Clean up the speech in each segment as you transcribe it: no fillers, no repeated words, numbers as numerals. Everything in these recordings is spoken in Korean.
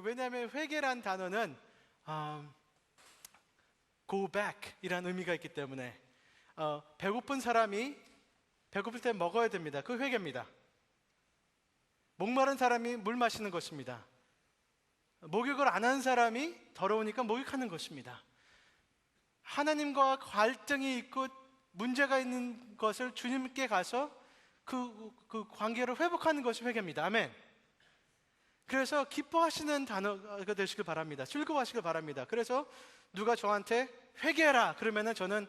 왜냐하면 회개란 단어는 go back 이라는 의미가 있기 때문에 배고픈 사람이 배고플 때 먹어야 됩니다. 그 회개입니다. 목마른 사람이 물 마시는 것입니다. 목욕을 안 한 사람이 더러우니까 목욕하는 것입니다. 하나님과 갈등이 있고 문제가 있는 것을 주님께 가서 그 관계를 회복하는 것이 회개입니다. 아멘. 그래서 기뻐하시는 단어가 되시길 바랍니다. 즐거워하시길 바랍니다. 그래서 누가 저한테 회개해라 그러면은 저는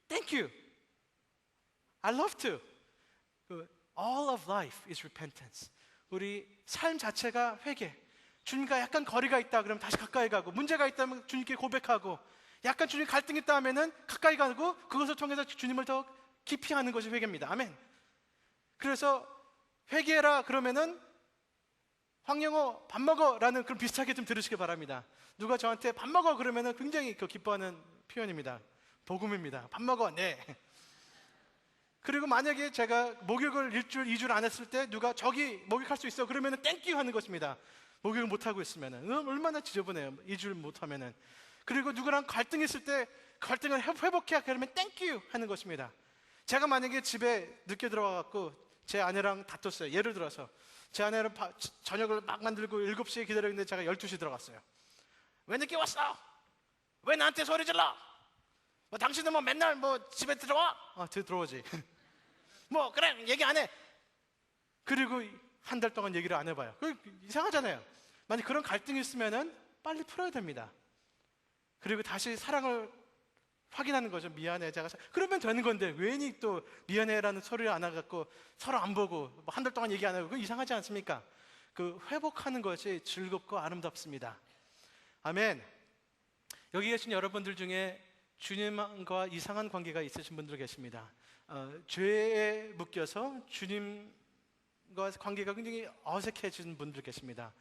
Thank you. I love to. All of life is repentance. 우리 삶 자체가 회개. 주님과 약간 거리가 있다 그러면 다시 가까이 가고, 문제가 있다면 주님께 고백하고, 약간 주님 갈등이 있다 하면은 가까이 가고, 그것을 통해서 주님을 더 깊이 하는 것이 회개입니다. 아멘. 그래서 회개해라 그러면은 황영호 밥 먹어 라는 그런 비슷하게 좀 들으시기 바랍니다. 누가 저한테 밥 먹어 그러면은 굉장히 기뻐하는 표현입니다. 복음입니다. 밥 먹어. 네. 그리고 만약에 제가 목욕을 1주일, 2주일 안 했을 때 누가 저기 목욕할 수 있어 그러면은 땡큐 하는 것입니다. 목욕을 못하고 있으면은 얼마나 지저분해요. 2주일 못하면은. 그리고 누구랑 갈등이 있을 때 갈등을 회복해야 그러면 땡큐 하는 것입니다. 제가 만약에 집에 늦게 들어와갖고 제 아내랑 다퉜어요. 예를 들어서 제 아내는 저녁을 막 만들고 7시에 기다렸는데 제가 12시 들어갔어요. 왜 늦게 왔어? 왜 나한테 소리 질러? 당신은 맨날 집에 들어와? 들어오지. 그래 얘기 안 해. 그리고 한 달 동안 얘기를 안 해봐요. 이상하잖아요. 만약 그런 갈등이 있으면은 빨리 풀어야 됩니다. 그리고 다시 사랑을 확인하는 거죠. 미안해 제가 그러면 되는 건데 괜히 또 미안해라는 소리를 안 하고 서로 안 보고 한 달 동안 얘기 안 하고, 그거 이상하지 않습니까? 회복하는 것이 즐겁고 아름답습니다. 아멘. 여기 계신 여러분들 중에 주님과 이상한 관계가 있으신 분들 계십니다. 죄에 묶여서 주님과 관계가 굉장히 어색해진 분들 계십니다.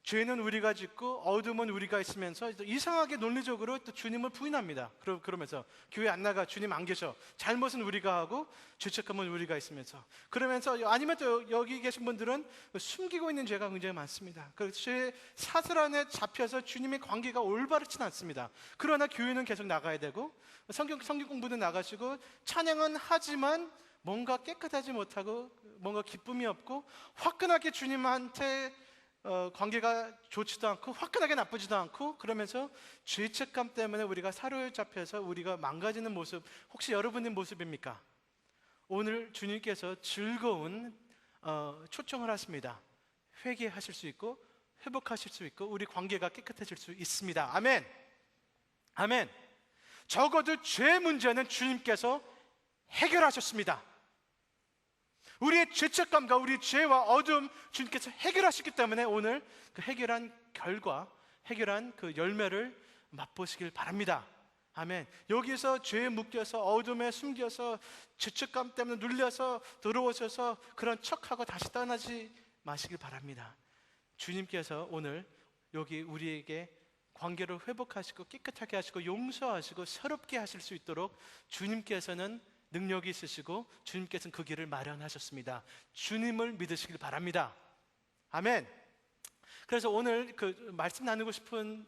죄는 우리가 짓고 어둠은 우리가 있으면서 이상하게 논리적으로 또 주님을 부인합니다. 그러면서 교회 안 나가, 주님 안 계셔, 잘못은 우리가 하고 죄책감은 우리가 있으면서, 그러면서 아니면 또 여기 계신 분들은 숨기고 있는 죄가 굉장히 많습니다. 죄 사슬 안에 잡혀서 주님의 관계가 올바르진 않습니다. 그러나 교회는 계속 나가야 되고 성경 공부는 나가시고 찬양은 하지만 뭔가 깨끗하지 못하고 뭔가 기쁨이 없고 화끈하게 주님한테 관계가 좋지도 않고 화끈하게 나쁘지도 않고, 그러면서 죄책감 때문에 우리가 사로잡혀서 우리가 망가지는 모습, 혹시 여러분의 모습입니까? 오늘 주님께서 즐거운 초청을 하십니다. 회개하실 수 있고 회복하실 수 있고 우리 관계가 깨끗해질 수 있습니다. 아멘. 아멘. 적어도 죄 문제는 주님께서 해결하셨습니다. 우리의 죄책감과 우리의 죄와 어둠 주님께서 해결하셨기 때문에 오늘 그 해결한 결과, 해결한 그 열매를 맛보시길 바랍니다. 아멘. 여기서 죄에 묶여서 어둠에 숨겨서 죄책감 때문에 눌려서 들어오셔서 그런 척하고 다시 떠나지 마시길 바랍니다. 주님께서 오늘 여기 우리에게 관계를 회복하시고 깨끗하게 하시고 용서하시고 새롭게 하실 수 있도록 주님께서는 능력이 있으시고 주님께서는 그 길을 마련하셨습니다. 주님을 믿으시길 바랍니다. 아멘. 그래서 오늘 말씀 나누고 싶은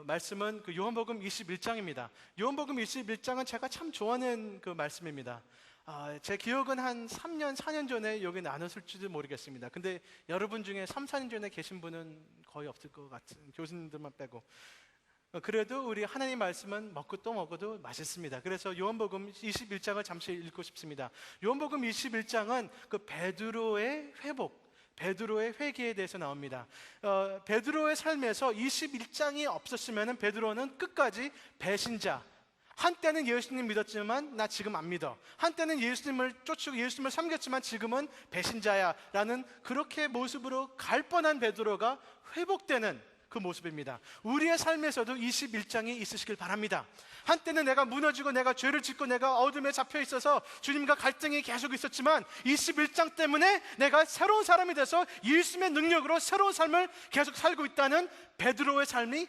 말씀은 요한복음 21장입니다. 요한복음 21장은 제가 참 좋아하는 말씀입니다. 제 기억은 한 3년, 4년 전에 여기 나눴을지도 모르겠습니다. 근데 여러분 중에 3, 4년 전에 계신 분은 거의 없을 것 같은, 교수님들만 빼고. 그래도 우리 하나님 말씀은 먹고 또 먹어도 맛있습니다. 그래서 요한복음 21장을 잠시 읽고 싶습니다. 요한복음 21장은 베드로의 회복, 베드로의 회개에 대해서 나옵니다. 베드로의 삶에서 21장이 없었으면 베드로는 끝까지 배신자, 한때는 예수님 믿었지만 나 지금 안 믿어, 한때는 예수님을 쫓고 예수님을 섬겼지만 지금은 배신자야 라는 그렇게 모습으로 갈 뻔한 베드로가 회복되는 그 모습입니다. 우리의 삶에서도 21장이 있으시길 바랍니다. 한때는 내가 무너지고 내가 죄를 짓고 내가 어둠에 잡혀 있어서 주님과 갈등이 계속 있었지만 21장 때문에 내가 새로운 사람이 돼서 예수님의 능력으로 새로운 삶을 계속 살고 있다는 베드로의 삶이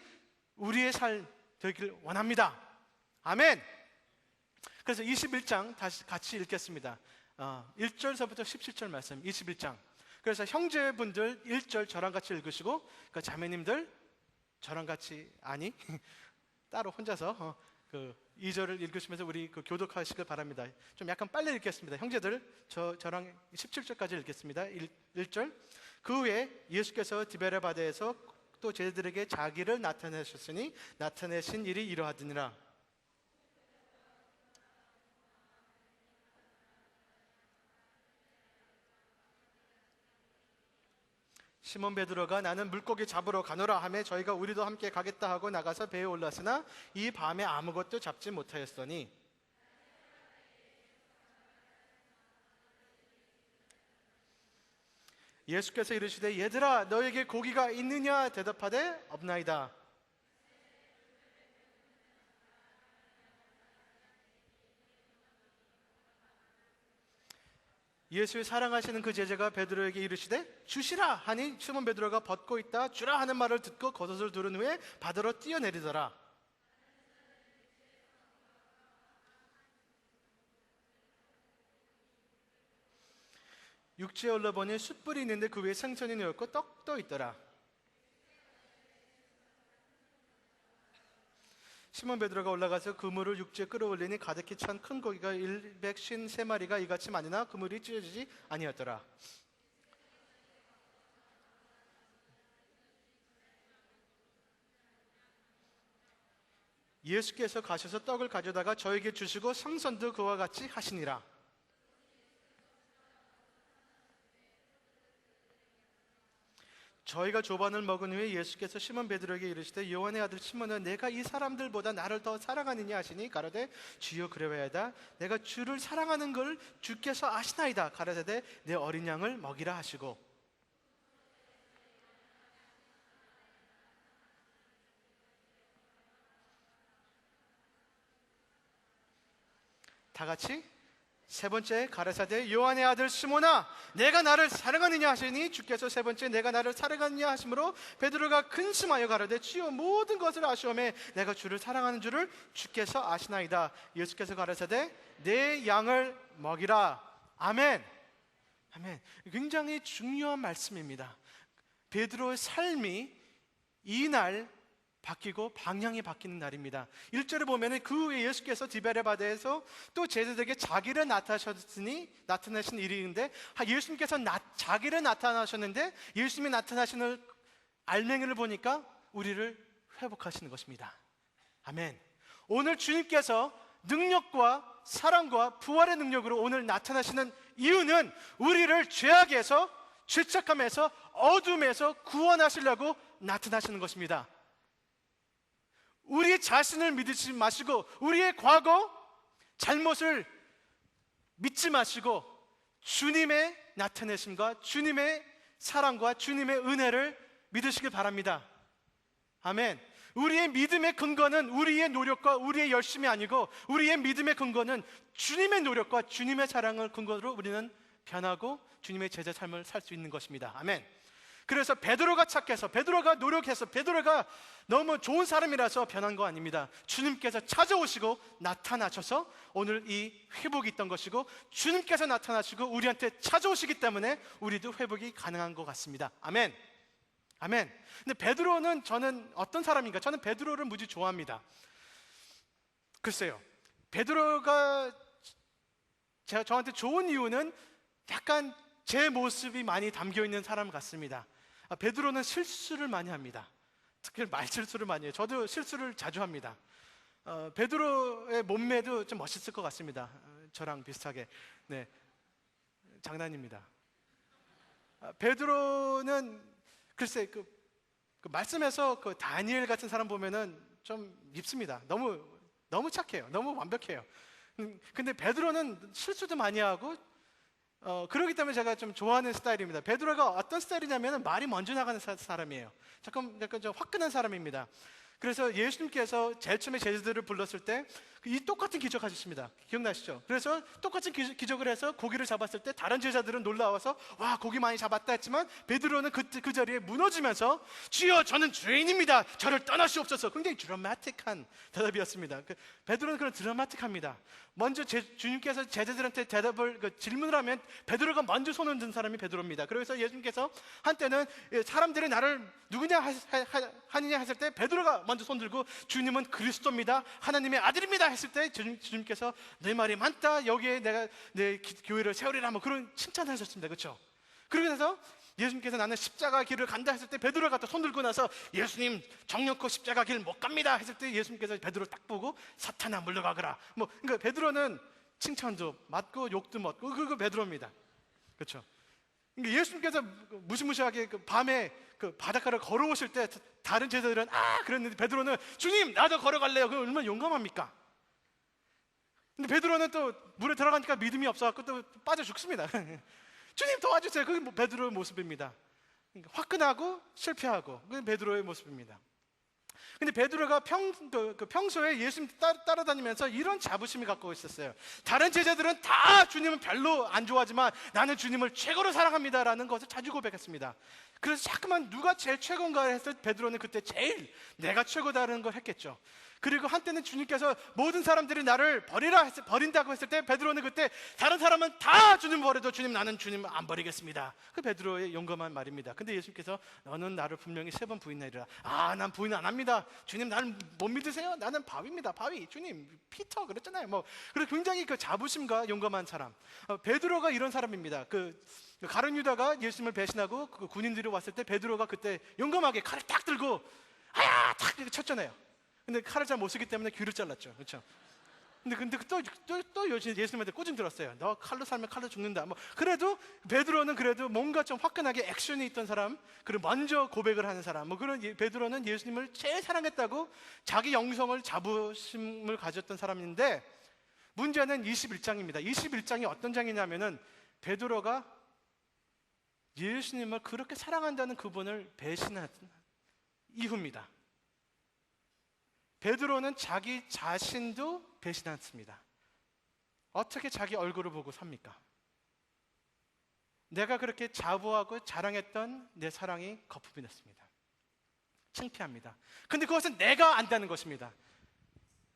우리의 삶 되길 원합니다. 아멘. 그래서 21장 다시 같이 읽겠습니다. 1절서부터 17절 말씀, 21장. 그래서 형제분들 1절 저랑 같이 읽으시고, 그 자매님들 저랑 같이 아니 따로 혼자서 그 2절을 읽으시면서 우리 그 교독하시길 바랍니다. 좀 약간 빨리 읽겠습니다. 형제들 저랑 17절까지 읽겠습니다. 1절. 그 후에 예수께서 디베레 바다에서 또 제자들에게 자기를 나타내셨으니 나타내신 일이 이러하더니라. 시몬 베드로가 나는 물고기 잡으러 가노라 하매 저희가 우리도 함께 가겠다 하고 나가서 배에 올랐으나 이 밤에 아무것도 잡지 못하였더니 예수께서 이르시되 얘들아 너에게 고기가 있느냐 대답하되 없나이다. 예수의 사랑하시는 그 제자가 베드로에게 이르시되 주시라 하니 시몬 베드로가 벗고 있다 주라 하는 말을 듣고 겉옷을 두른 후에 바다로 뛰어내리더라. 육지에 올라보니 숯불이 있는데 그 위에 생선이 놓였고 떡도 있더라. 시몬 베드로가 올라가서 그물을 육지에 끌어올리니 가득히 찬 큰 고기가 153마리가 이같이 많으나 그물이 찢어지지 아니었더라. 예수께서 가셔서 떡을 가져다가 저에게 주시고 생선도 그와 같이 하시니라. 저희가 조반을 먹은 후에 예수께서 시몬 베드로에게 이르시되 요한의 아들 시몬아 내가 이 사람들보다 나를 더 사랑하느냐 하시니 가로되 주여 그러하여다. 내가 주를 사랑하는 걸 주께서 아시나이다. 가로되 내 어린 양을 먹이라 하시고 다 같이 세 번째 가라사대 요한의 아들 시몬아 내가 나를 사랑하느냐 하시니 주께서 세 번째 내가 나를 사랑하느냐 하심으로 베드로가 근심하여 가로되 주여 모든 것을 아시오매 내가 주를 사랑하는 줄을 주께서 아시나이다. 예수께서 가라사대 내 양을 먹이라. 아멘. 아멘. 굉장히 중요한 말씀입니다. 베드로의 삶이 이날 바뀌고 방향이 바뀌는 날입니다. 1절에 보면 그 후에 예수께서 디베레 바다에서 또 제자들에게 자기를 나타내신 일인데 예수님께서 자기를 나타나셨는데 예수님이 나타나시는 알맹이를 보니까 우리를 회복하시는 것입니다. 아멘. 오늘 주님께서 능력과 사랑과 부활의 능력으로 오늘 나타나시는 이유는 우리를 죄악에서 죄책감에서 어둠에서 구원하시려고 나타나시는 것입니다. 우리 자신을 믿지 마시고 우리의 과거 잘못을 믿지 마시고 주님의 나타내심과 주님의 사랑과 주님의 은혜를 믿으시길 바랍니다. 아멘. 우리의 믿음의 근거는 우리의 노력과 우리의 열심이 아니고 우리의 믿음의 근거는 주님의 노력과 주님의 사랑을 근거로 우리는 변하고 주님의 제자 삶을 살 수 있는 것입니다. 아멘. 그래서 베드로가 착해서 베드로가 노력해서 베드로가 너무 좋은 사람이라서 변한 거 아닙니다. 주님께서 찾아오시고 나타나셔서 오늘 이 회복이 있던 것이고 주님께서 나타나시고 우리한테 찾아오시기 때문에 우리도 회복이 가능한 것 같습니다. 아멘. 아멘. 근데 베드로는 저는 어떤 사람인가? 저는 베드로를 무지 좋아합니다. 글쎄요, 베드로가 저한테 좋은 이유는 약간 제 모습이 많이 담겨있는 사람 같습니다. 베드로는 실수를 많이 합니다. 특히 말실수를 많이 해요. 저도 실수를 자주 합니다. 베드로의 몸매도 좀 멋있을 것 같습니다. 저랑 비슷하게. 네, 장난입니다. 베드로는 글쎄 그 말씀에서 그 다니엘 같은 사람 보면은 좀 밉습니다. 너무 착해요. 너무 완벽해요. 근데 베드로는 실수도 많이 하고 그렇기 때문에 제가 좀 좋아하는 스타일입니다. 베드로가 어떤 스타일이냐면 말이 먼저 나가는 사람이에요. 약간 좀 화끈한 사람입니다. 그래서 예수님께서 제일 처음에 제자들을 불렀을 때 이 똑같은 기적하셨습니다. 기억나시죠? 그래서 똑같은 기적을 해서 고기를 잡았을 때 다른 제자들은 놀라워서 와, 고기 많이 잡았다 했지만 베드로는 그 자리에 무너지면서 주여, 저는 죄인입니다. 저를 떠나시옵소서. 굉장히 드라마틱한 대답이었습니다. 베드로는 그런 드라마틱합니다. 먼저 주님께서 제자들한테 질문을 하면 베드로가 먼저 손을 든 사람이 베드로입니다. 그래서 예수님께서 한때는 사람들이 나를 누구냐 하느냐 했을 때 베드로가 먼저 손 들고 주님은 그리스도입니다, 하나님의 아들입니다 했을 때 주님께서 내 말이 많다, 여기에 내가 내 교회를 세우리라, 뭐 그런 칭찬하셨습니다. 그렇죠? 그러면서 예수님께서 나는 십자가 길을 간다 했을 때 베드로가 또 손 들고 나서 예수님 정령코 십자가 길 못 갑니다 했을 때 예수님께서 베드로 딱 보고 사탄아 물러가거라. 뭐 그러니까 베드로는 칭찬도 맞고 욕도 먹고 그 베드로입니다. 그렇죠? 그러니까 예수님께서 무시무시하게 밤에 바닷가를 걸어오실 때 다른 제자들은 그랬는데 베드로는 주님 나도 걸어갈래요. 그럼 얼마나 용감합니까? 근데 베드로는 또 물에 들어가니까 믿음이 없어갖고 또 빠져 죽습니다. 주님 도와주세요. 그게 베드로의 모습입니다. 그러니까 화끈하고 실패하고 그게 베드로의 모습입니다. 근데 베드로가 평소에 예수님 따라다니면서 이런 자부심을 갖고 있었어요. 다른 제자들은 다 주님은 별로 안 좋아하지만 나는 주님을 최고로 사랑합니다라는 것을 자주 고백했습니다. 그래서 자꾸만 누가 제일 최고인가 했을 때 베드로는 그때 제일 내가 최고다라는 걸 했겠죠. 그리고 한때는 주님께서 모든 사람들이 나를 버린다고 했을 때 베드로는 그때 다른 사람은 다 주님 버려도 주님, 나는 주님 안 버리겠습니다. 그 베드로의 용감한 말입니다. 근데 예수님께서 너는 나를 분명히 3번 부인하리라. 난 부인 안 합니다. 주님 나를 못 믿으세요? 나는 바위입니다. 바위. 주님 피터 그랬잖아요. 뭐 그리고 굉장히 그 자부심과 용감한 사람. 베드로가 이런 사람입니다. 가룟 유다가 예수님을 배신하고 그 군인들이 왔을 때 베드로가 그때 용감하게 칼을 딱 들고 탁 쳤잖아요. 근데 칼을 잘 못 쓰기 때문에 귀를 잘랐죠. 그렇죠? 근데 또 예수님한테 꼬집 들었어요. 너 칼로 살면 칼로 죽는다. 뭐 그래도 베드로는 그래도 뭔가 좀 화끈하게 액션이 있던 사람, 그리고 먼저 고백을 하는 사람. 뭐 그런 베드로는 예수님을 제일 사랑했다고 자기 영성을 자부심을 가졌던 사람인데 문제는 21장입니다. 21장이 어떤 장이냐면은 베드로가 예수님을 그렇게 사랑한다는 그분을 배신한 이후입니다. 베드로는 자기 자신도 배신했습니다. 어떻게 자기 얼굴을 보고 삽니까? 내가 그렇게 자부하고 자랑했던 내 사랑이 거품이 났습니다. 창피합니다. 근데 그것은 내가 안다는 것입니다.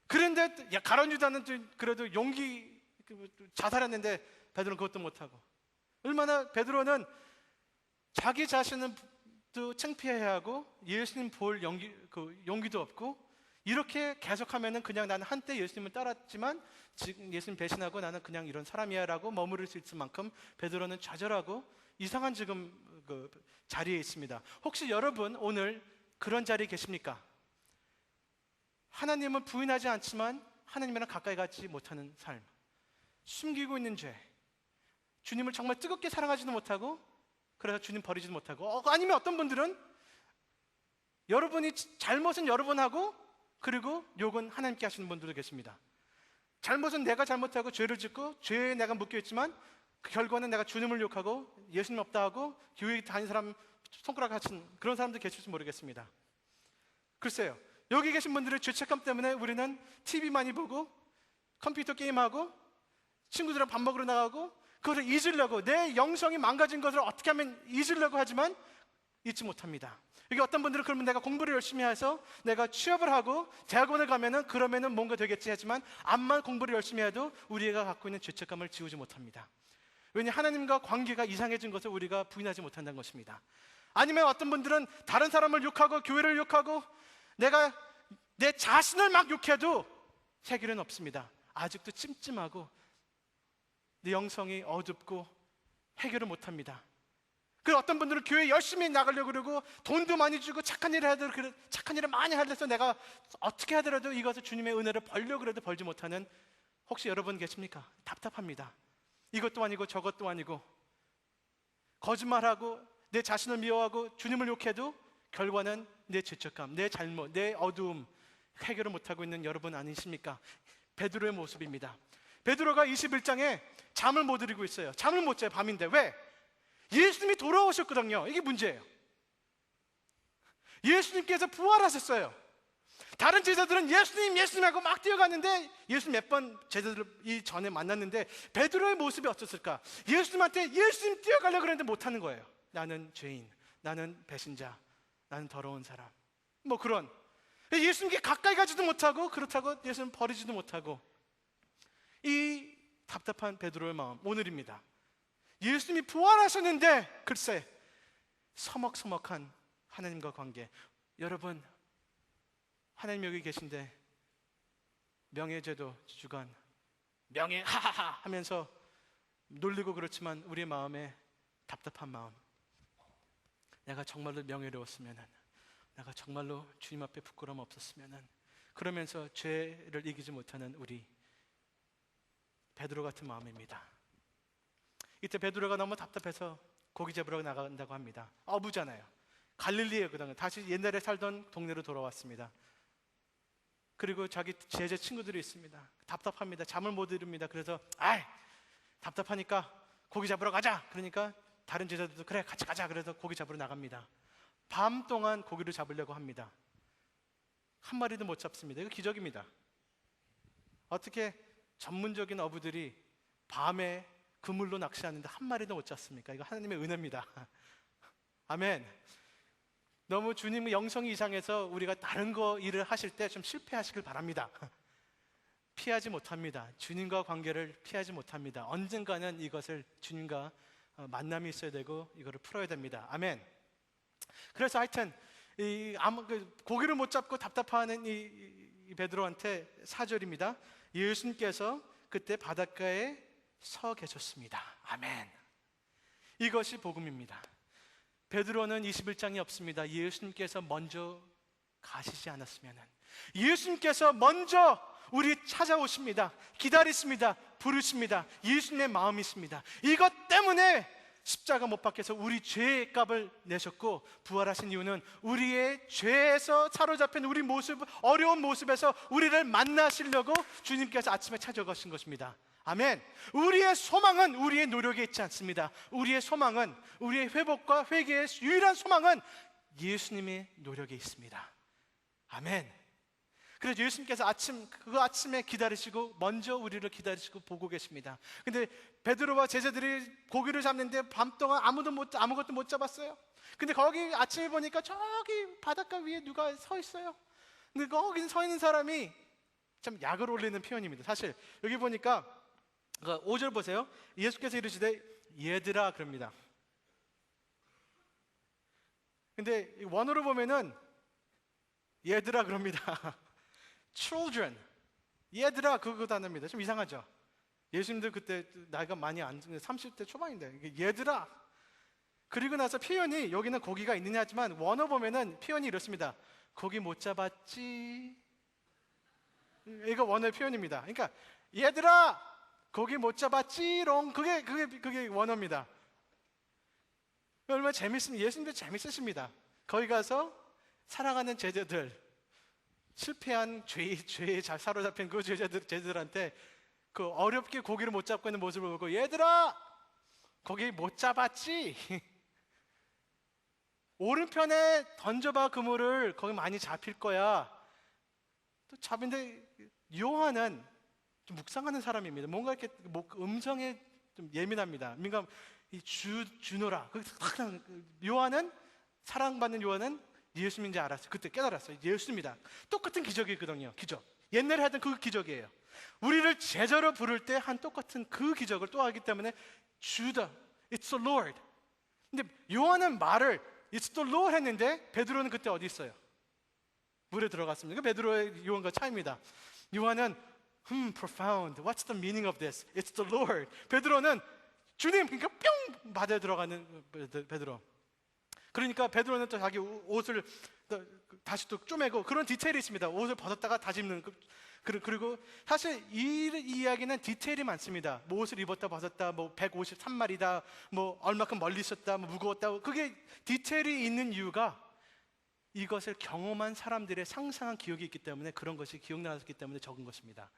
그런데 가룟 유다는 그래도 자살했는데 베드로는 그것도 못하고, 얼마나 베드로는 자기 자신은 또 창피해야 하고 예수님 볼 용기도 없고, 이렇게 계속하면은 그냥 나는 한때 예수님을 따랐지만 지금 예수님 배신하고 나는 그냥 이런 사람이야 라고 머무를 수 있을 만큼 베드로는 좌절하고 이상한 지금 자리에 있습니다. 혹시 여러분 오늘 그런 자리에 계십니까? 하나님을 부인하지 않지만 하나님이랑 가까이 가지 못하는 삶, 숨기고 있는 죄, 주님을 정말 뜨겁게 사랑하지도 못하고 그래서 주님 버리지도 못하고, 아니면 어떤 분들은 여러분이 잘못은 여러분하고 그리고 욕은 하나님께 하시는 분들도 계십니다. 잘못은 내가 잘못하고 죄를 짓고 죄에 내가 묶여있지만 그 결과는 내가 주님을 욕하고 예수님 없다 하고 교회 다니는 사람 손가락 같은 그런 사람도 계실지 모르겠습니다. 글쎄요, 여기 계신 분들의 죄책감 때문에 우리는 TV 많이 보고 컴퓨터 게임하고 친구들이랑 밥 먹으러 나가고 그것을 잊으려고, 내 영성이 망가진 것을 어떻게 하면 잊으려고 하지만 잊지 못합니다. 여기 어떤 분들은 그러면 내가 공부를 열심히 해서 내가 취업을 하고 대학원을 가면은 그러면은 뭔가 되겠지 하지만 암만 공부를 열심히 해도 우리가 갖고 있는 죄책감을 지우지 못합니다. 왜냐, 하나님과 관계가 이상해진 것을 우리가 부인하지 못한다는 것입니다. 아니면 어떤 분들은 다른 사람을 욕하고 교회를 욕하고 내가 내 자신을 막 욕해도 해결은 없습니다. 아직도 찜찜하고 내 영성이 어둡고 해결을 못합니다. 그 어떤 분들은 교회 열심히 나가려고 그러고 돈도 많이 주고 착한 일을 하더라도 착한 일을 많이 하려서 내가 어떻게 하더라도 이것을 주님의 은혜를 벌려고 해도 벌지 못하는, 혹시 여러분 계십니까? 답답합니다. 이것도 아니고 저것도 아니고 거짓말하고 내 자신을 미워하고 주님을 욕해도 결과는 내 죄책감, 내 잘못, 내 어두움 해결을 못하고 있는 여러분 아니십니까? 베드로의 모습입니다. 베드로가 21장에 잠을 못 이루고 있어요. 잠을 못 자요. 밤인데. 왜? 예수님이 돌아오셨거든요. 이게 문제예요. 예수님께서 부활하셨어요. 다른 제자들은 예수님 예수님 하고 막 뛰어갔는데 예수님 몇 번 제자들 이 전에 만났는데 베드로의 모습이 어땠을까? 예수님한테 예수님 뛰어가려고 그랬는데 못하는 거예요. 나는 죄인, 나는 배신자, 나는 더러운 사람, 뭐 그런 예수님께 가까이 가지도 못하고 그렇다고 예수님 버리지도 못하고 이 답답한 베드로의 마음 오늘입니다. 예수님이 부활하셨는데 글쎄 서먹서먹한 하나님과 관계. 여러분 하나님 여기 계신데 명예제도 주간 명예 하하하 하면서 놀리고 그렇지만 우리의 마음에 답답한 마음, 내가 정말로 명예로웠으면, 내가 정말로 주님 앞에 부끄러움 없었으면, 그러면서 죄를 이기지 못하는 우리 베드로 같은 마음입니다. 이때 베드로가 너무 답답해서 고기 잡으러 나간다고 합니다. 어부잖아요. 갈릴리에 그다음에 다시 옛날에 살던 동네로 돌아왔습니다. 그리고 자기 제자 친구들이 있습니다. 답답합니다. 잠을 못 이룹니다. 그래서 답답하니까 고기 잡으러 가자. 그러니까 다른 제자들도 그래 같이 가자. 그래서 고기 잡으러 나갑니다. 밤 동안 고기를 잡으려고 합니다. 한 마리도 못 잡습니다. 이거 기적입니다. 어떻게 전문적인 어부들이 밤에 그물로 낚시하는데 한 마리도 못 잡습니까? 이거 하나님의 은혜입니다. 아멘. 너무 주님의 영성이 이상해서 우리가 다른 거 일을 하실 때 좀 실패하시길 바랍니다. 피하지 못합니다. 주님과 관계를 피하지 못합니다. 언젠가는 이것을 주님과 만남이 있어야 되고 이거를 풀어야 됩니다. 아멘. 그래서 하여튼 고기를 못 잡고 답답해하는 이 베드로한테 4절입니다. 예수님께서 그때 바닷가에 서 계셨습니다. 아멘. 이것이 복음입니다. 베드로는 21장이 없습니다. 예수님께서 먼저 가시지 않았으면, 예수님께서 먼저 우리 찾아오십니다. 기다리십니다. 부르십니다. 예수님의 마음이 있습니다. 이것 때문에 십자가 못 박혀서 우리 죄의 값을 내셨고 부활하신 이유는 우리의 죄에서 사로잡힌 우리 모습, 어려운 모습에서 우리를 만나시려고 주님께서 아침에 찾아가신 것입니다. 아멘. 우리의 소망은 우리의 노력에 있지 않습니다. 우리의 소망은, 우리의 회복과 회개의 유일한 소망은 예수님의 노력에 있습니다. 아멘. 그래서 예수님께서 그 아침에 기다리시고 먼저 우리를 기다리시고 보고 계십니다. 근데 베드로와 제자들이 고기를 잡는데 밤 동안 아무것도 못 잡았어요. 근데 거기 아침에 보니까 저기 바닷가 위에 누가 서 있어요. 근데 거기 서 있는 사람이 참 약을 올리는 표현입니다. 사실 여기 보니까 5절 보세요. 예수께서 이르시되 얘들아 그럽니다. 근데 원어로 보면은 얘들아 그럽니다. children, 얘들아 그거 단어입니다. 좀 이상하죠? 예수님들 그때 나이가 많이 안 30대 초반인데 얘들아. 그리고 나서 표현이 여기는 고기가 있느냐 하지만 원어 보면은 표현이 이렇습니다. 고기 못 잡았지? 이거 원어의 표현입니다. 그러니까 얘들아 고기 못 잡았지롱, 그게 원어입니다. 얼마나 재밌습니다. 예수님도 재밌으십니다. 거기 가서 살아가는 제자들, 실패한 죄에 잘 사로잡힌 그 제자들한테 그 어렵게 고기를 못 잡고 있는 모습을 보고 얘들아 고기 못 잡았지? 오른편에 던져봐 그물을, 거기 많이 잡힐 거야. 또 잡인데 요한은 좀 묵상하는 사람입니다. 뭔가 이렇게 음성에 좀 예민합니다. 민감 이 주노라. 요한은, 사랑받는 요한은 예수님인지 알았어요. 그때 깨달았어요. 예수입니다. 똑같은 기적이거든요. 기적. 옛날에 하던 그 기적이에요. 우리를 제자로 부를 때 한 똑같은 그 기적을 또 하기 때문에 주다, It's the Lord. 근데 요한은 말을 It's the Lord 했는데 베드로는 그때 어디 있어요? 물에 들어갔습니다. 베드로의 요한과 차이입니다. 요한은 profound. What's the meaning of this? It's the Lord. 베드로는 주님, 그러니까 뿅 바다에 들어가는 베드로. 그러니까 베드로는 또 자기 옷을 다시 또 쪼매고 그런 디테일이 있습니다. 옷을 벗었다가 다시 입는. 그리고 사실 이 이야기는 디테일이 많습니다. 뭐 옷을 입었다 벗었다, 뭐 153마리다, 뭐 얼마큼 멀리 있었다, 뭐 무거웠다. 그게 디테일이 있는 이유가 이것을 경험한 사람들의 상상한 기억이 있기 때문에, 그런 것이 기억나기 때문에 적은 것입니다.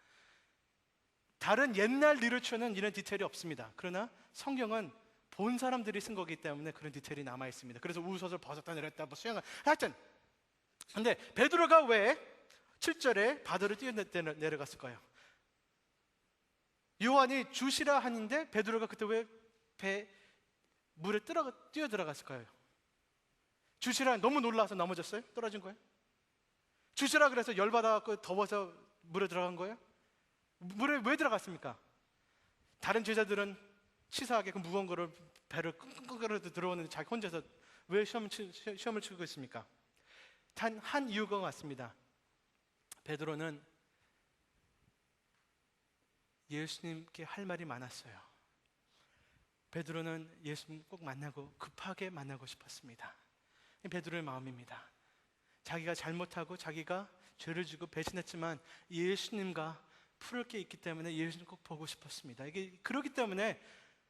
다른 옛날 리터처는 이런 디테일이 없습니다. 그러나 성경은 본 사람들이 쓴 거기 때문에 그런 디테일이 남아 있습니다. 그래서 우옷을 벗었다 내렸다, 뭐 수영을 하여튼. 근데 베드로가 왜 7절에 바다로 뛰어내려갔을 거예요. 요한이 주시라 하는데 베드로가 그때 왜 물에 뛰어 들어갔을 거예요? 주시라 너무 놀라서 넘어졌어요? 떨어진 거예요? 주시라 그래서 열받아갖고 더워서 물에 들어간 거예요? 물에 왜 들어갔습니까? 다른 제자들은 치사하게 그 무거운 거를 배를 끙끙거려도 들어오는데 자기 혼자서 왜 시험을 치고 있습니까? 단 한 이유가 같습니다. 베드로는 예수님께 할 말이 많았어요. 베드로는 예수님 꼭 만나고 급하게 만나고 싶었습니다. 베드로의 마음입니다. 자기가 잘못하고 자기가 죄를 지고 배신했지만 예수님과 풀을 게 있기 때문에 예수님 꼭 보고 싶었습니다. 이게 그렇기 때문에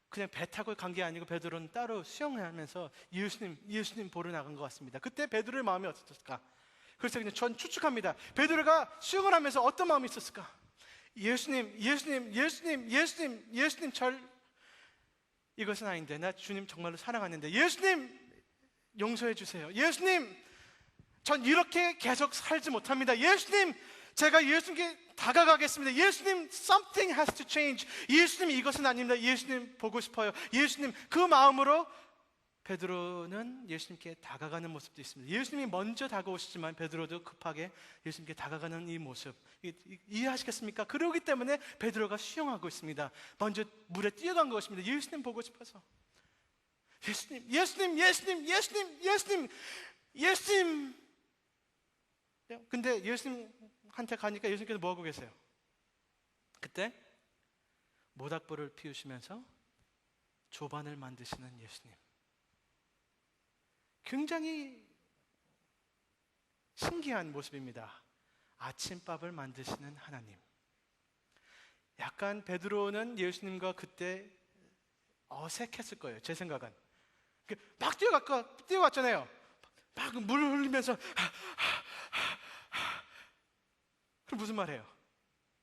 그냥 배 타고 간 게 아니고 베드로는 따로 수영하면서 예수님 보러 나간 것 같습니다. 그때 베드로의 마음이 어땠을까? 그래서 그냥 전 추측합니다. 베드로가 수영을 하면서 어떤 마음이 있었을까? 예수님 이것은 아닌데 나 주님 정말로 사랑하는데 예수님 용서해 주세요. 예수님 전 이렇게 계속 살지 못합니다. 예수님 제가 예수님께 다가가겠습니다. 예수님 something has to change. 예수님 이것은 아닙니다. 예수님 보고 싶어요. 예수님 그 마음으로 베드로는 예수님께 다가가는 모습도 있습니다. 예수님이 먼저 다가오시지만 베드로도 급하게 예수님께 다가가는 이 모습 이해하시겠습니까? 그러기 때문에 베드로가 수영하고 있습니다. 먼저 물에 뛰어간 것입니다. 예수님 보고 싶어서. 예수님. 근데 예수님한테 가니까 예수님께서 뭐 하고 계세요? 그때 모닥불을 피우시면서 조반을 만드시는 예수님. 굉장히 신기한 모습입니다. 아침밥을 만드시는 하나님. 약간 베드로는 예수님과 그때 어색했을 거예요. 제 생각은. 막 뛰어갔잖아요. 막 물 흘리면서 그럼 무슨 말이에요?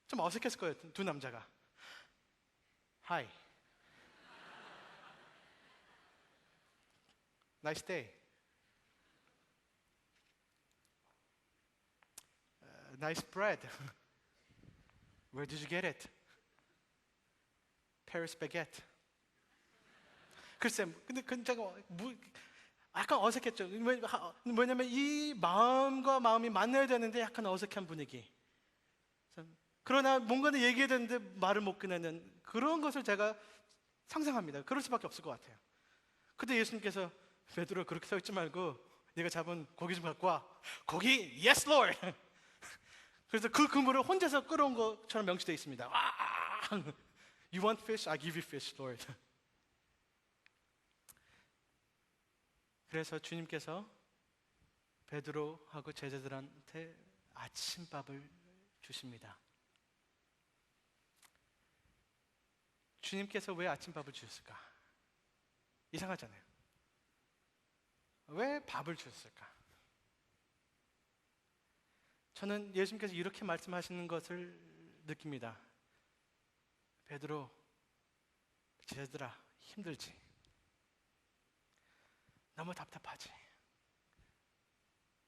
좀 어색했을 거예요. 두 남자가. Hi. Nice day. Nice bread. Where did you get it? Paris baguette. 글쎄, 근데 약간 어색했죠. 왜냐면 이 마음과 마음이 만나야 되는데 약간 어색한 분위기. 그러나 뭔가를 얘기해야 되는데 말을 못 꺼내는 그런 것을 제가 상상합니다. 그럴 수밖에 없을 것 같아요. 그때 예수님께서 베드로 그렇게 서 있지 말고 네가 잡은 고기 좀 갖고 와. 고기? Yes, Lord. 그래서 그 그물을 혼자서 끌어온 것처럼 명시되어 있습니다. You want fish? I give you fish, Lord. 그래서 주님께서 베드로하고 제자들한테 아침밥을 주십니다. 주님께서 왜 아침밥을 주셨을까? 이상하잖아요. 왜 밥을 주셨을까? 저는 예수님께서 이렇게 말씀하시는 것을 느낍니다. 베드로, 제자들아, 힘들지? 너무 답답하지?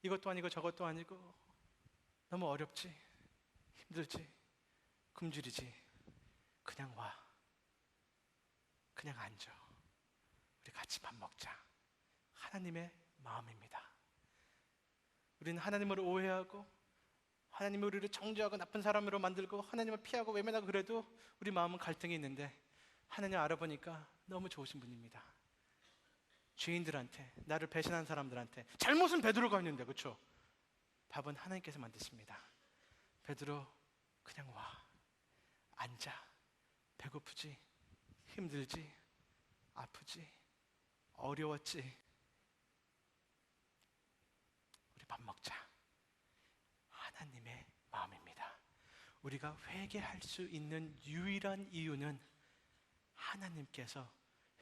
이것도 아니고 저것도 아니고 너무 어렵지? 힘들지? 굶주리지? 그냥 와. 그냥 앉아. 우리 같이 밥 먹자. 하나님의 마음입니다. 우리는 하나님을 오해하고 하나님이 우리를 정죄하고 나쁜 사람으로 만들고 하나님을 피하고 외면하고 그래도 우리 마음은 갈등이 있는데 하나님 알아보니까 너무 좋으신 분입니다. 죄인들한테, 나를 배신한 사람들한테. 잘못은 베드로가 했는데, 그렇죠? 밥은 하나님께서 만드십니다. 베드로 그냥 와. 앉아. 배고프지? 힘들지? 아프지? 어려웠지? 우리 밥 먹자. 하나님의 마음입니다. 우리가 회개할 수 있는 유일한 이유는 하나님께서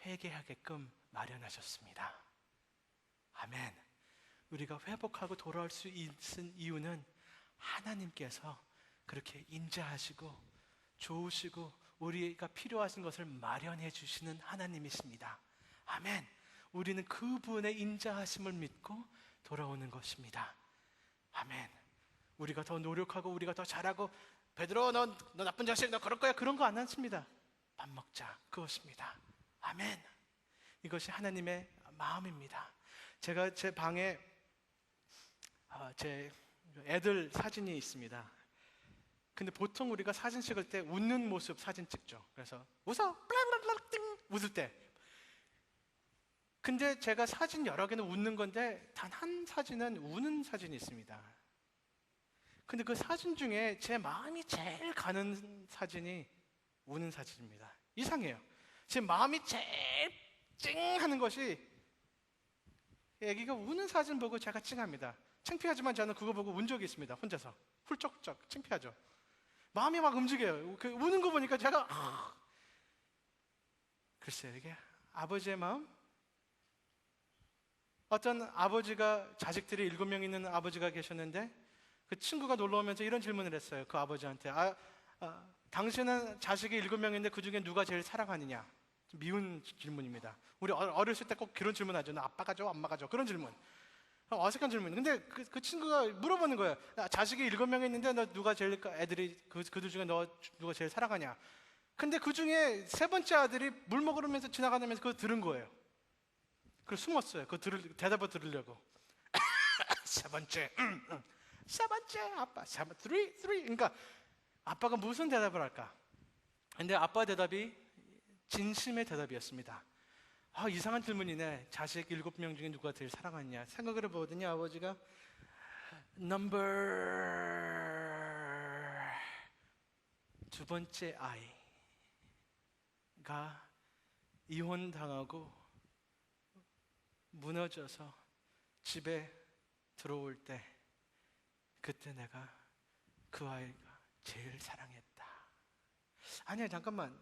회개하게끔 마련하셨습니다. 아멘. 우리가 회복하고 돌아올 수 있는 이유는 하나님께서 그렇게 인자하시고 좋으시고 우리가 필요하신 것을 마련해 주시는 하나님이십니다. 아멘. 우리는 그분의 인자하심을 믿고 돌아오는 것입니다. 아멘. 우리가 더 노력하고 우리가 더 잘하고 베드로 너 나쁜 자식 너 그럴 거야 그런 거 안 않습니다. 밥 먹자 그것입니다. 아멘. 이것이 하나님의 마음입니다. 제가 제 방에 제 애들 사진이 있습니다. 근데 보통 우리가 사진 찍을 때 웃는 모습 사진 찍죠. 그래서 웃어 웃을 때. 근데 제가 사진 여러 개는 웃는 건데 단 한 사진은 우는 사진이 있습니다. 근데 그 사진 중에 제 마음이 제일 가는 사진이 우는 사진입니다. 이상해요. 제 마음이 제일 찡하는 것이 애기가 우는 사진 보고 제가 찡합니다. 창피하지만 저는 그거 보고 운 적이 있습니다. 혼자서 훌쩍쩍 창피하죠. 마음이 막 움직여요. 그 우는 거 보니까 제가 글쎄요, 이게 아버지의 마음? 어떤 아버지가 자식들이 7명 있는 아버지가 계셨는데 그 친구가 놀러 오면서 이런 질문을 했어요. 그 아버지한테 당신은 자식이 7명인데 그 중에 누가 제일 사랑하느냐? 미운 질문입니다. 우리 어렸을 때 꼭 그런 질문하죠. 나 아빠가 줘, 엄마가 줘. 그런 질문. 어색한 질문. 근데 그 친구가 물어보는 거예요. 자식이 7명 있는데 너 누가 제일 애들이 그들 중에 너 누가 제일 사랑하냐? 근데 그 중에 세 번째 아들이 물 먹으면서 지나가면서 그거 들은 거예요. 그래서 숨었어요. 대답을 들으려고. 세 번째 아빠, three. 그러니까 아빠가 무슨 대답을 할까? 근데 아빠 대답이 진심의 대답이었습니다. 이상한 질문이네. 자식 7명 중에 누가 제일 사랑하냐? 생각을 해보더니 아버지가 넘버 두 번째 아이가 이혼당하고 무너져서 집에 들어올 때 그때 내가 그 아이가 제일 사랑했다. 아니야, 잠깐만.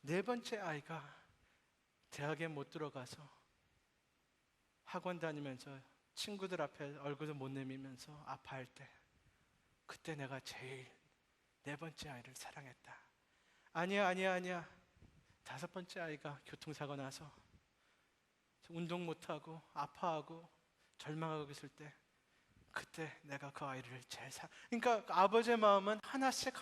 네 번째 아이가 대학에 못 들어가서 학원 다니면서 친구들 앞에 얼굴도 못 내미면서 아파할 때 그때 내가 제일 네 번째 아이를 사랑했다. 아니야. 다섯 번째 아이가 교통사고 나서 운동 못하고 아파하고 절망하고 있을 때 그때 내가 그 아이를 제일 그러니까 아버지의 마음은 하나씩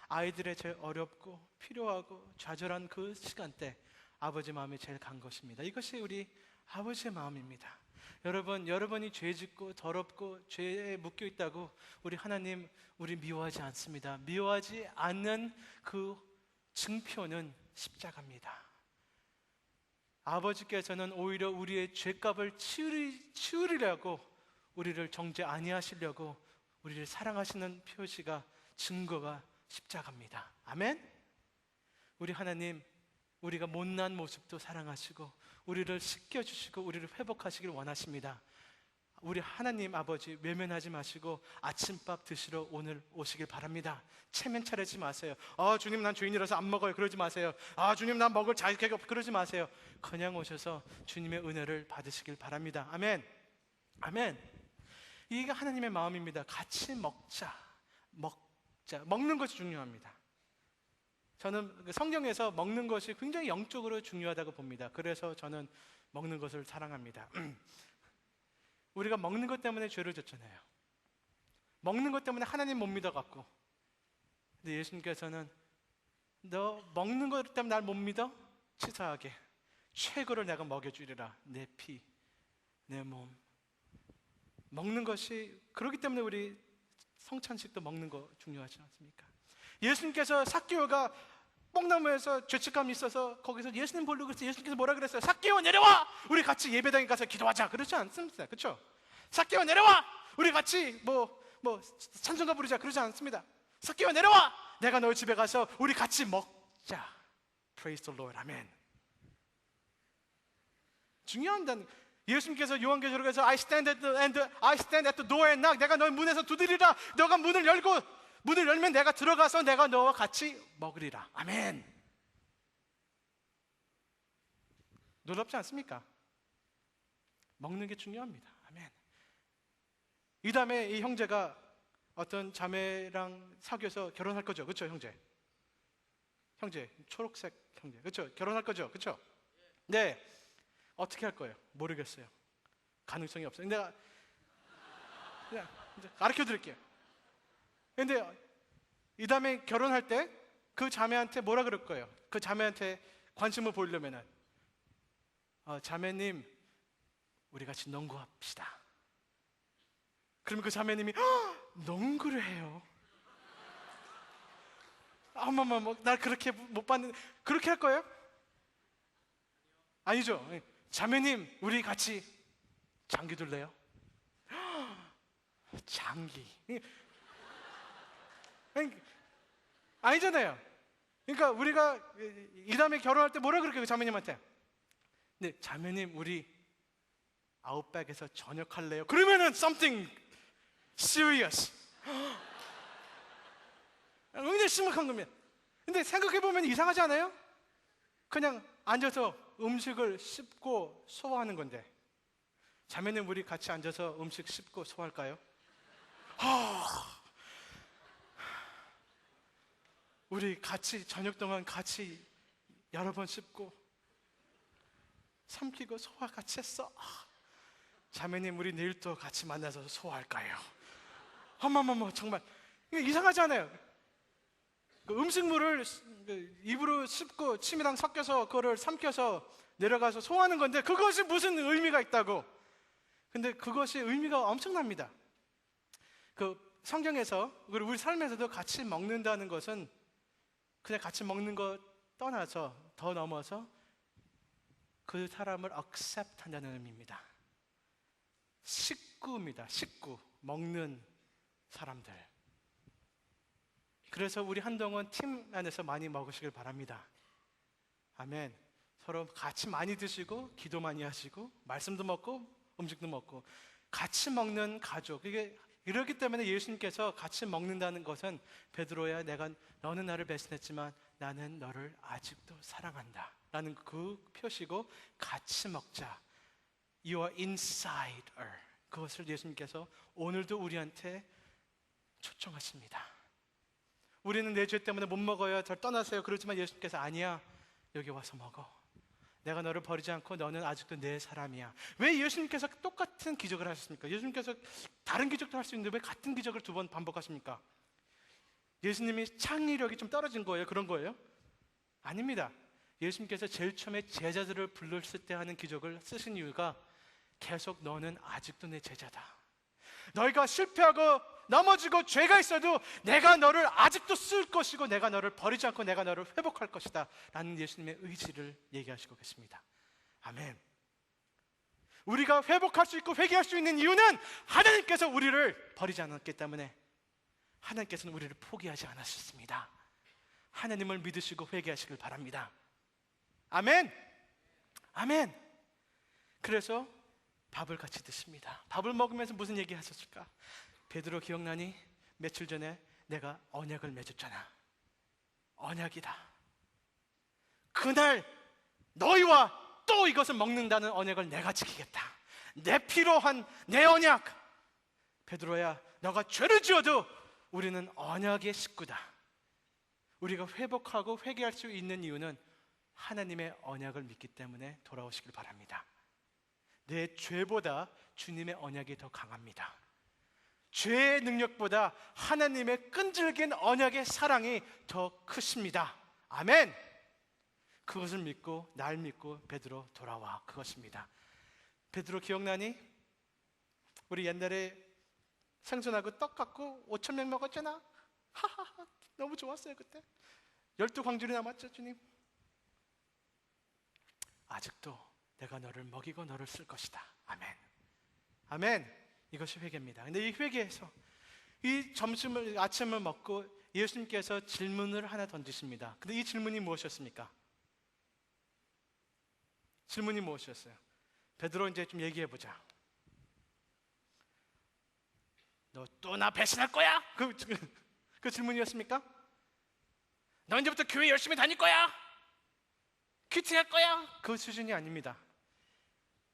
아이들의 제일 어렵고 필요하고 좌절한 그 시간대 아버지 마음이 제일 간 것입니다. 이것이 우리 아버지의 마음입니다. 여러분이 죄 짓고 더럽고 죄에 묶여 있다고 우리 하나님 우리 미워하지 않습니다. 미워하지 않는 그 증표는 십자가입니다. 아버지께서는 오히려 우리의 죄값을 치우리려고 우리를 정죄 아니하시려고 우리를 사랑하시는 표시가 증거가 십자가입니다. 아멘. 우리 하나님 우리가 못난 모습도 사랑하시고 우리를 씻겨주시고 우리를 회복하시길 원하십니다. 우리 하나님 아버지 외면하지 마시고 아침밥 드시러 오늘 오시길 바랍니다. 체면 차리지 마세요. 주님 난 죄인이라서 안 먹어요 그러지 마세요. 주님 난 먹을 자격이 없어 그러지 마세요. 그냥 오셔서 주님의 은혜를 받으시길 바랍니다. 아멘. 이게 하나님의 마음입니다. 같이 먹자. 먹는 것이 중요합니다. 저는 성경에서 먹는 것이 굉장히 영적으로 중요하다고 봅니다. 그래서 저는 먹는 것을 사랑합니다. 우리가 먹는 것 때문에 죄를 졌잖아요. 먹는 것 때문에 하나님 못 믿어갖고. 근데 예수님께서는 너 먹는 것 때문에 날 못 믿어? 치사하게 최고를 내가 먹여주리라. 내 피, 내 몸. 먹는 것이 그렇기 때문에 우리 성찬식도 먹는 거 중요하지 않습니까? 예수님께서 삭개오가 뽕나무에서 죄책감이 있어서 거기서 예수님 보려고 그랬어요. 예수님께서 뭐라 그랬어요? 삭개오 내려와! 우리 같이 예배당에 가서 기도하자. 그렇지 않습니다. 그렇죠? 삭개오 내려와! 우리 같이 찬송가 부르자. 그러지 않습니다. 삭개오 내려와! 내가 너희 집에 가서 우리 같이 먹자. Praise the Lord. 아멘. 중요한 예수님께서 요한계시록에서 I stand at the door and knock. 내가 너희 문에서 두드리라. 너가 문을 열면 내가 들어가서 내가 너와 같이 먹으리라. 아멘. 놀랍지 않습니까? 먹는 게 중요합니다. 아멘. 이 다음에 이 형제가 어떤 자매랑 사귀어서 결혼할 거죠. 그렇죠, 형제? 초록색 형제. 그렇죠? 결혼할 거죠. 그렇죠? 네. 어떻게 할 거예요? 모르겠어요. 가능성이 없어요. 가르쳐 드릴게요. 근데 이 다음에 결혼할 때 그 자매한테 뭐라 그럴 거예요? 그 자매한테 관심을 보이려면은 자매님, 우리 같이 농구합시다. 그러면 그 자매님이 농구를 해요. 어머머, 날 그렇게 못 봤는데 그렇게 할 거예요? 아니죠. 자매님, 우리 같이 장기 둘래요? 장기. 아니잖아요. 그러니까 우리가 이 다음에 결혼할 때 뭐라 그럴까요? 그 자매님한테. 네, 자매님, 우리 아웃백에서 저녁할래요? 그러면은 something serious. 굉장히 심각한 겁니다. 근데 생각해보면 이상하지 않아요? 그냥 앉아서 음식을 씹고 소화하는 건데, 자매님, 우리 같이 앉아서 음식 씹고 소화할까요? 우리 같이 저녁 동안 같이 여러 번 씹고 삼키고 소화 같이 했어. 자매님, 우리 내일 또 같이 만나서 소화할까요? 어머머머, 정말 이상하지 않아요? 그 음식물을 입으로 씹고 침이랑 섞여서 그거를 삼켜서 내려가서 소화하는 건데 그것이 무슨 의미가 있다고? 근데 그것이 의미가 엄청납니다. 그 성경에서 그리고 우리 삶에서도 같이 먹는다는 것은 그냥 같이 먹는 것 떠나서 더 넘어서 그 사람을 accept 한다는 의미입니다. 식구입니다. 식구, 먹는 사람들. 그래서 우리 한동안 팀 안에서 많이 먹으시길 바랍니다. 아멘. 서로 같이 많이 드시고 기도 많이 하시고 말씀도 먹고 음식도 먹고 같이 먹는 가족. 이게 이렇기 때문에 예수님께서 같이 먹는다는 것은 베드로야, 너는 나를 배신했지만 나는 너를 아직도 사랑한다 라는 그 표시고, 같이 먹자. You are inside her. 그것을 예수님께서 오늘도 우리한테 초청하십니다. 우리는 내 죄 때문에 못 먹어요, 절 떠나세요 그러지만 예수님께서 아니야, 여기 와서 먹어. 내가 너를 버리지 않고 너는 아직도 내 사람이야. 왜 예수님께서 똑같은 기적을 하셨습니까? 예수님께서 다른 기적도 할 수 있는데 왜 같은 기적을 두 번 반복하십니까? 예수님이 창의력이 좀 떨어진 거예요? 그런 거예요? 아닙니다. 예수님께서 제일 처음에 제자들을 불렀을 때 하는 기적을 쓰신 이유가 계속 너는 아직도 내 제자다. 너희가 실패하고 넘어지고 죄가 있어도 내가 너를 아직도 쓸 것이고 내가 너를 버리지 않고 내가 너를 회복할 것이다 라는 예수님의 의지를 얘기하시고 계십니다. 아멘. 우리가 회복할 수 있고 회개할 수 있는 이유는 하나님께서 우리를 버리지 않았기 때문에, 하나님께서는 우리를 포기하지 않으셨습니다. 하나님을 믿으시고 회개하시길 바랍니다. 아멘. 아멘. 그래서 밥을 같이 드십니다. 밥을 먹으면서 무슨 얘기 하셨을까? 베드로 기억나니? 며칠 전에 내가 언약을 맺었잖아. 언약이다. 그날 너희와 또 이것을 먹는다는 언약을 내가 지키겠다. 내 피로 한 내 언약. 베드로야, 너가 죄를 지어도 우리는 언약의 식구다. 우리가 회복하고 회개할 수 있는 이유는 하나님의 언약을 믿기 때문에 돌아오시길 바랍니다. 내 죄보다 주님의 언약이 더 강합니다. 죄의 능력보다 하나님의 끈질긴 언약의 사랑이 더 크십니다. 아멘. 그것을 믿고 날 믿고 베드로 돌아와. 그것입니다. 베드로 기억나니? 우리 옛날에 생선하고 떡 갖고 5,000명 먹었잖아. 하하하, 너무 좋았어요 그때. 12광줄이 남았죠. 주님, 아직도 내가 너를 먹이고 너를 쓸 것이다. 아멘. 아멘. 이것이 회개입니다. 근데 이 회개에서 이 아침을 먹고 예수님께서 질문을 하나 던지십니다. 근데 이 질문이 무엇이었습니까? 질문이 무엇이었어요? 베드로, 이제 좀 얘기해보자. 너 또 나 배신할 거야? 그 질문이었습니까? 너 이제부터 교회 열심히 다닐 거야? 큐티할 거야? 그 수준이 아닙니다.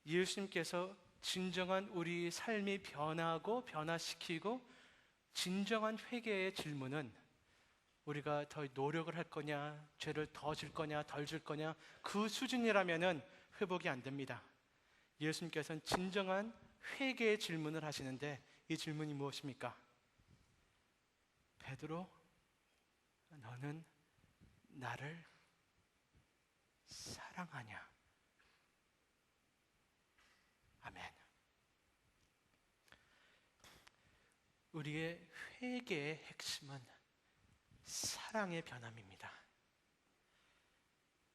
예수님께서 진정한 우리 삶이 변하고 변화시키고 진정한 회개의 질문은 우리가 더 노력을 할 거냐, 죄를 더 질 거냐, 덜 질 거냐, 그 수준이라면은 회복이 안 됩니다. 예수님께서는 진정한 회개의 질문을 하시는데, 이 질문이 무엇입니까? 베드로, 너는 나를 사랑하냐? 아멘. 우리의 회개의 핵심은 사랑의 변함입니다.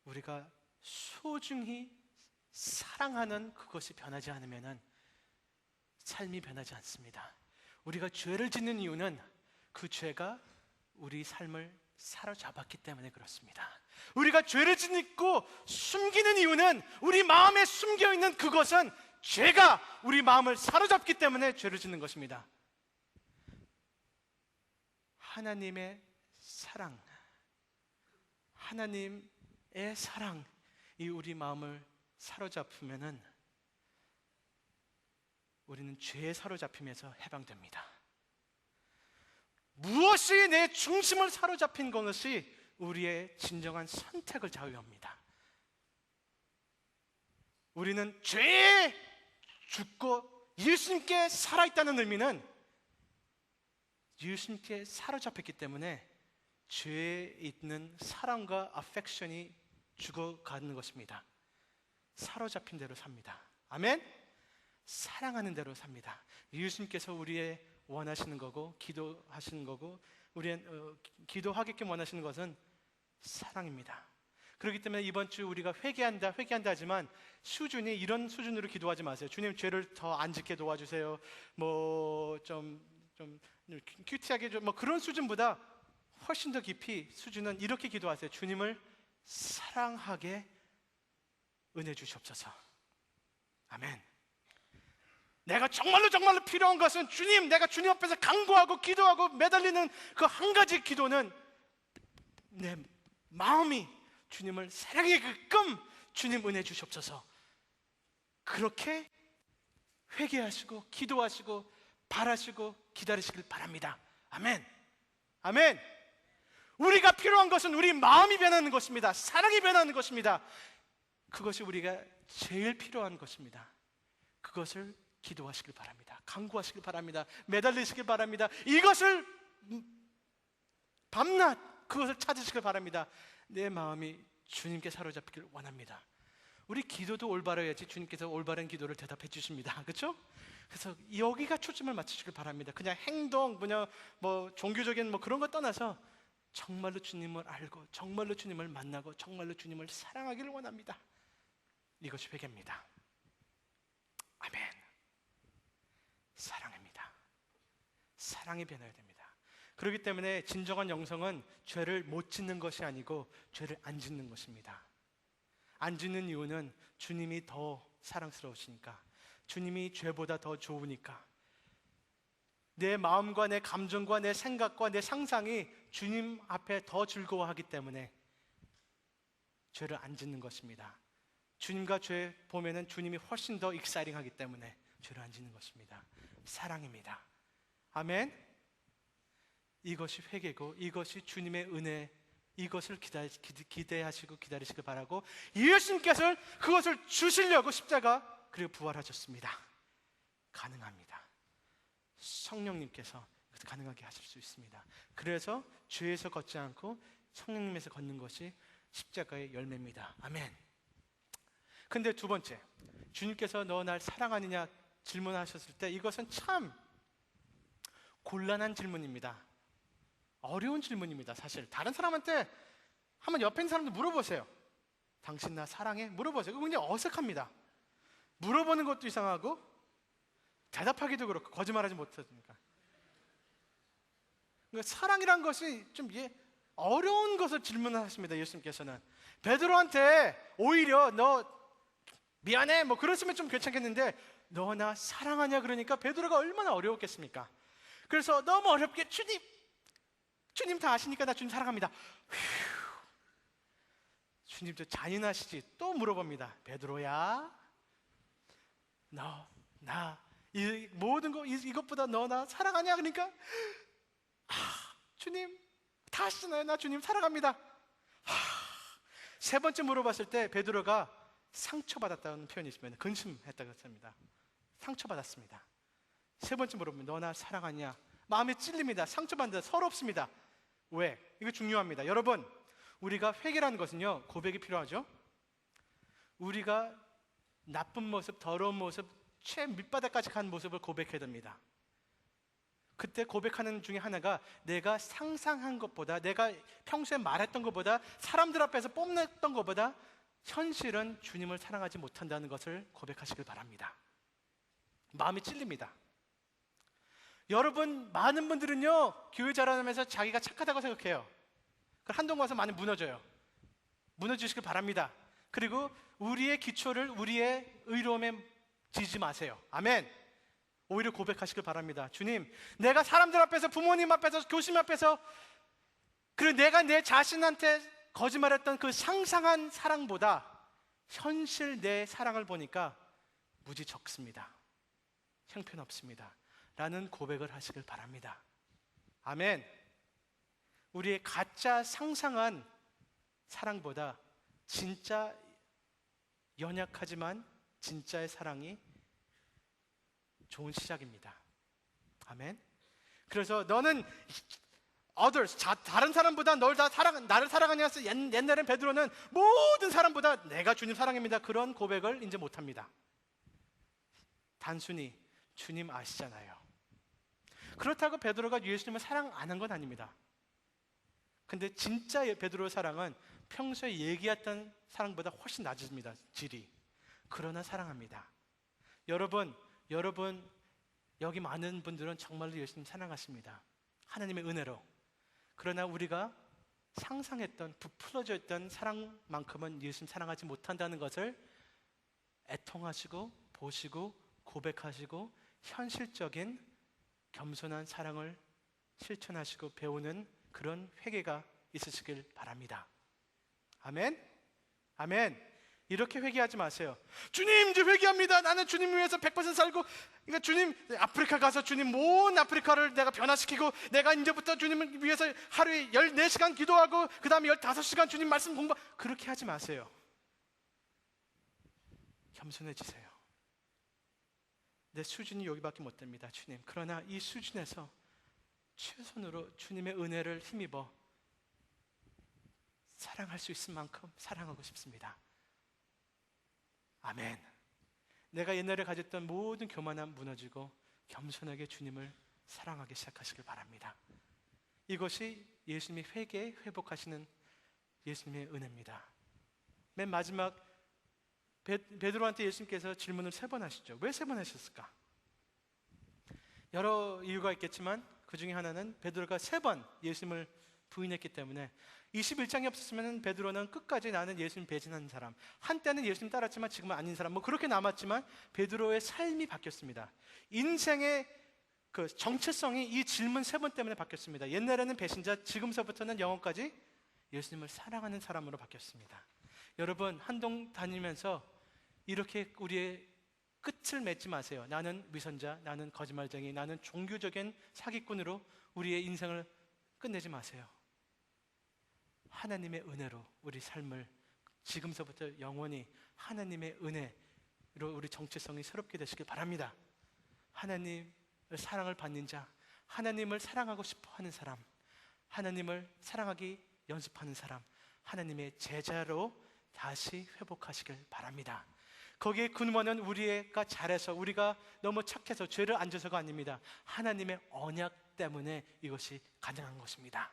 우리가 소중히 사랑하는 그것이 변하지 않으면 삶이 변하지 않습니다. 우리가 죄를 짓는 이유는 그 죄가 우리 삶을 사로잡았기 때문에 그렇습니다. 우리가 죄를 짓고 숨기는 이유는 우리 마음에 숨겨있는 그것은 죄가 우리 마음을 사로잡기 때문에 죄를 짓는 것입니다. 하나님의 사랑, 하나님의 사랑이 우리 마음을 사로잡으면은 우리는 죄에 사로잡힘에서 해방됩니다. 무엇이 내 중심을 사로잡힌 것이 우리의 진정한 선택을 좌우합니다. 우리는 죄에 죽고 예수님께 살아있다는 의미는 예수님께 사로잡혔기 때문에 죄에 있는 사랑과 affection이 죽어가는 것입니다. 사로잡힌 대로 삽니다. 아멘? 사랑하는 대로 삽니다. 예수님께서 우리의 원하시는 거고 기도하시는 거고 우리의 기도하게끔 원하시는 것은 사랑입니다. 그렇기 때문에 이번 주 우리가 회개한다 하지만 수준이 이런 수준으로 기도하지 마세요. 주님, 죄를 더 안 짓게 도와주세요. 좀 큐티하게 좀 그런 수준보다 훨씬 더 깊이 수준은 이렇게 기도하세요. 주님을 사랑하게 은혜 주시옵소서. 아멘. 내가 정말로 필요한 것은 주님, 내가 주님 앞에서 간구하고 기도하고 매달리는 그 한 가지 기도는 내 마음이 주님을 사랑하게끔 주님 은혜 주시옵소서. 그렇게 회개하시고 기도하시고 바라시고 기다리시길 바랍니다. 아멘. 아멘. 우리가 필요한 것은 우리 마음이 변하는 것입니다. 사랑이 변하는 것입니다. 그것이 우리가 제일 필요한 것입니다. 그것을 기도하시길 바랍니다. 간구하시길 바랍니다. 매달리시길 바랍니다. 이것을 밤낮 그것을 찾으시길 바랍니다. 내 마음이 주님께 사로잡히길 원합니다. 우리 기도도 올바라야지 주님께서 올바른 기도를 대답해 주십니다. 그렇죠? 그래서 여기가 초점을 맞추시길 바랍니다. 그냥 행동, 종교적인 그런 거 떠나서 정말로 주님을 알고 정말로 주님을 만나고 정말로 주님을 사랑하기를 원합니다. 이것이 회개입니다. 아멘. 사랑입니다. 사랑이 변해야 됩니다. 그렇기 때문에 진정한 영성은 죄를 못 짓는 것이 아니고 죄를 안 짓는 것입니다. 안 짓는 이유는 주님이 더 사랑스러우시니까, 주님이 죄보다 더 좋으니까, 내 마음과 내 감정과 내 생각과 내 상상이 주님 앞에 더 즐거워하기 때문에 죄를 안 짓는 것입니다. 주님과 죄 보면은 주님이 훨씬 더 익사이링하기 때문에 죄를 안 짓는 것입니다. 사랑입니다. 아멘. 이것이 회개고 이것이 주님의 은혜, 이것을 기대하시고 기다리시길 바라고, 예수님께서 그것을 주시려고 십자가 그리고 부활하셨습니다. 가능합니다. 성령님께서 가능하게 하실 수 있습니다. 그래서 죄에서 걷지 않고 성령님에서 걷는 것이 십자가의 열매입니다. 아멘. 근데 두 번째, 주님께서 너 날 사랑하느냐 질문하셨을 때 이것은 참 곤란한 질문입니다. 어려운 질문입니다. 사실 다른 사람한테 한번 옆에 있는 사람들 물어보세요. 당신 나 사랑해? 물어보세요. 그거 굉장히 어색합니다. 물어보는 것도 이상하고 대답하기도 그렇고 거짓말하지 못하니까. 그러니까 사랑이란 것이 좀 어려운 것을 질문하십니다. 예수님께서는 베드로한테 오히려 너 미안해 그랬으면 좀 괜찮겠는데 너 나 사랑하냐 그러니까 베드로가 얼마나 어려웠겠습니까? 그래서 너무 어렵게 주님 다 아시니까 나 주님 사랑합니다. 주님도 잔인하시지 또 물어봅니다. 베드로야, 이 모든 거 이것보다 너 나 사랑하냐 그러니까 주님 다 아시잖아요. 나 주님 사랑합니다. 세 번째 물어봤을 때 베드로가 상처받았다는 표현이 있으면 근심했다고 했습니다. 상처받았습니다. 세 번째 물어보면 너 나 사랑하냐? 마음이 찔립니다. 상처받는다. 서럽습니다. 왜? 이거 중요합니다. 여러분, 우리가 회개라는 것은요, 고백이 필요하죠. 우리가 나쁜 모습, 더러운 모습, 최 밑바닥까지 간 모습을 고백해야 됩니다. 그때 고백하는 중에 하나가 내가 상상한 것보다, 내가 평소에 말했던 것보다, 사람들 앞에서 뽐냈던 것보다 현실은 주님을 사랑하지 못한다는 것을 고백하시길 바랍니다. 마음이 찔립니다. 여러분, 많은 분들은요, 교회 자라면서 자기가 착하다고 생각해요. 그럼 한동안 와서 많이 무너져요. 무너지시길 바랍니다. 그리고 우리의 기초를 우리의 의로움에 지지 마세요. 아멘. 오히려 고백하시길 바랍니다. 주님, 내가 사람들 앞에서, 부모님 앞에서, 교수님 앞에서, 그리고 내가 내 자신한테 거짓말했던 그 상상한 사랑보다 현실 내 사랑을 보니까 무지 적습니다. 형편없습니다. 라는 고백을 하시길 바랍니다. 아멘. 우리의 가짜 상상한 사랑보다 진짜 연약하지만 진짜의 사랑이 좋은 시작입니다. 아멘. 그래서 너는 others, 다른 사람보다 나를 사랑하냐 해서 옛날엔 베드로는 모든 사람보다 내가 주님 사랑합니다. 그런 고백을 이제 못합니다. 단순히 주님 아시잖아요. 그렇다고 베드로가 예수님을 사랑 안 한 건 아닙니다. 근데 진짜 베드로의 사랑은 평소에 얘기했던 사랑보다 훨씬 낮습니다. 질이. 그러나 사랑합니다. 여러분 여기 많은 분들은 정말로 예수님 사랑하십니다. 하나님의 은혜로. 그러나 우리가 상상했던, 부풀어져 있던 사랑만큼은 예수님 사랑하지 못한다는 것을 애통하시고 보시고 고백하시고 현실적인 겸손한 사랑을 실천하시고 배우는 그런 회개가 있으시길 바랍니다. 아멘. 아멘. 이렇게 회개하지 마세요. 주님, 이제 회개합니다. 나는 주님 위해서 100% 살고, 그러니까 주님, 아프리카 가서 주님 온 아프리카를 내가 변화시키고, 내가 이제부터 주님을 위해서 하루에 14시간 기도하고, 그 다음에 15시간 주님 말씀 공부. 그렇게 하지 마세요. 겸손해지세요. 내 수준이 여기밖에 못 됩니다, 주님. 그러나 이 수준에서 최선으로 주님의 은혜를 힘입어 사랑할 수 있을 만큼 사랑하고 싶습니다. 아멘. 내가 옛날에 가졌던 모든 교만함 무너지고 겸손하게 주님을 사랑하기 시작하시길 바랍니다. 이것이 예수님이 회복하시는 예수님의 은혜입니다. 맨 마지막 베드로한테 예수님께서 질문을 3번 하시죠. 왜 3번 하셨을까? 여러 이유가 있겠지만 그 중에 하나는 베드로가 3번 예수님을 부인했기 때문에 21장이 없었으면 베드로는 끝까지 나는 예수님 배신한 사람, 한때는 예수님 따랐지만 지금은 아닌 사람, 그렇게 남았지만 베드로의 삶이 바뀌었습니다. 인생의 그 정체성이 이 질문 3번 때문에 바뀌었습니다. 옛날에는 배신자, 지금서부터는 영원까지 예수님을 사랑하는 사람으로 바뀌었습니다. 여러분, 한동 다니면서 이렇게 우리의 끝을 맺지 마세요. 나는 위선자, 나는 거짓말쟁이, 나는 종교적인 사기꾼으로 우리의 인생을 끝내지 마세요. 하나님의 은혜로 우리 삶을 지금서부터 영원히 하나님의 은혜로 우리 정체성이 새롭게 되시길 바랍니다. 하나님의 사랑을 받는 자, 하나님을 사랑하고 싶어 하는 사람, 하나님을 사랑하기 연습하는 사람, 하나님의 제자로 다시 회복하시길 바랍니다. 거기에 근원은 우리가 잘해서, 우리가 너무 착해서, 죄를 안 져서가 아닙니다. 하나님의 언약 때문에 이것이 가능한 것입니다.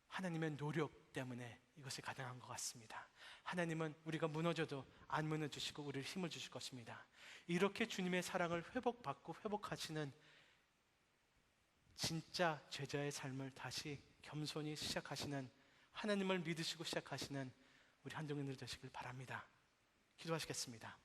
하나님의 노력 때문에 이것이 가능한 것 같습니다. 하나님은 우리가 무너져도 안 무너지시고 우리를 힘을 주실 것입니다. 이렇게 주님의 사랑을 회복받고 회복하시는 진짜 제자의 삶을 다시 겸손히 시작하시는, 하나님을 믿으시고 시작하시는 우리 한동인들 되시길 바랍니다. 기도하시겠습니다.